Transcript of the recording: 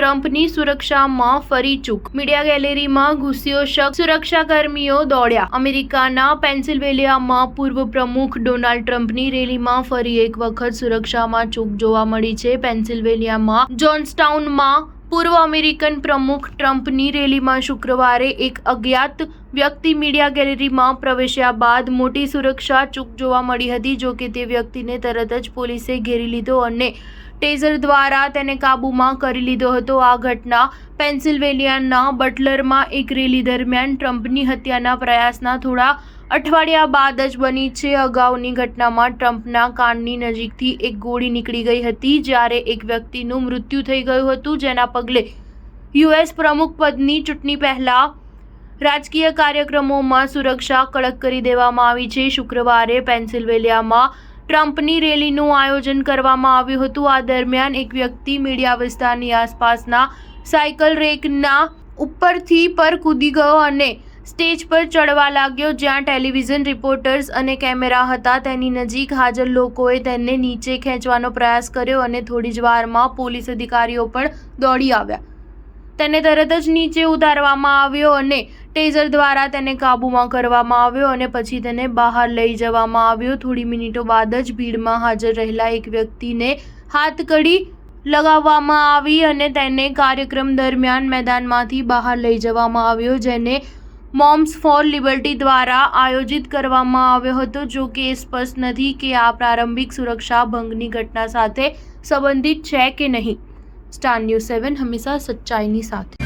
ટ્રમ્પની સુરક્ષામાં ફરી ચૂક। મીડિયા ગેલેરીમાં ઘૂસ્યો શખ્સ, સુરક્ષાકર્મીઓ દોડ્યા। અમેરિકાના પેન્સિલ્વેનિયામાં પૂર્વ પ્રમુખ ડોનાલ્ડ ટ્રમ્પની રેલીમાં ફરી એક વખત સુરક્ષામાં ચૂક જોવા મળી છે। પેન્સિલ્વેનિયામાં જોન્સટાઉનમાં પૂર્વ અમેરિકન પ્રમુખ ટ્રમ્પની રેલીમાં શુક્રવારે એક અજ્ઞાત વ્યક્તિ મીડિયા ગેલેરીમાં પ્રવેશ્યા બાદ મોટી સુરક્ષા ચૂક જોવા મળી હતી। જો કે તે વ્યક્તિને તરત જ પોલીસે ઘેરી લીધો અને ટેઝર દ્વારા તેને કાબૂમાં કરી લીધો હતો। આ ઘટના પેન્સિલ્વેનિયાના બટલરમાં એક રેલી દરમિયાન ટ્રમ્પની હત્યાના પ્રયાસના થોડા અઠવાડિયા બાદ જ બની છે। અગાઉની ઘટનામાં ટ્રમ્પના કાનની નજીકથી એક ગોળી નીકળી ગઈ હતી, જ્યારે એક વ્યક્તિનું મૃત્યુ થઈ ગયું હતું, જેના પગલે યુએસ પ્રમુખ પદની ચૂંટણી પહેલા રાજકીય કાર્યક્રમોમાં સુરક્ષા કડક કરી દેવામાં આવી છે। શુક્રવારે પેન્સિલ્વેનિયામાં ટ્રમ્પની રેલીનું આયોજન કરવામાં આવ્યું હતું। આ દરમિયાન એક વ્યક્તિ મીડિયા વિસ્તારની આસપાસના સાયકલ રેકના ઉપરથી પર કૂદી ગયો અને સ્ટેજ પર ચડવા લાગ્યો, જ્યાં ટેલિવિઝન રિપોર્ટર્સ અને કેમેરા હતા। તેની નજીક હાજર લોકોએ તેને નીચે ખેંચવાનો પ્રયાસ કર્યો અને થોડી જ વારમાં પોલીસ અધિકારીઓ પણ દોડી આવ્યા। તેને તરત જ નીચે ઉતારવામાં આવ્યો અને ટેઝર દ્વારા તેને કાબૂમાં કરવામાં આવ્યો અને પછી તેને બહાર લઈ જવામાં આવ્યો। થોડી મિનિટો બાદ જ ભીડમાં હાજર રહેલા એક વ્યક્તિને હાથકડી લગાવવામાં આવી અને તેને કાર્યક્રમ દરમિયાન મેદાનમાંથી બહાર લઈ જવામાં આવ્યો, જેને મોમ્સ ફોર લિબર્ટી દ્વારા આયોજિત કરવામાં આવ્યો હતો। જો કે એ સ્પષ્ટ નથી કે આ પ્રારંભિક સુરક્ષા ભંગની ઘટના સાથે સંબંધિત છે કે નહીં। સ્ટાર ન્યૂઝ 7 હંમેશા સચ્ચાઈની સાથે।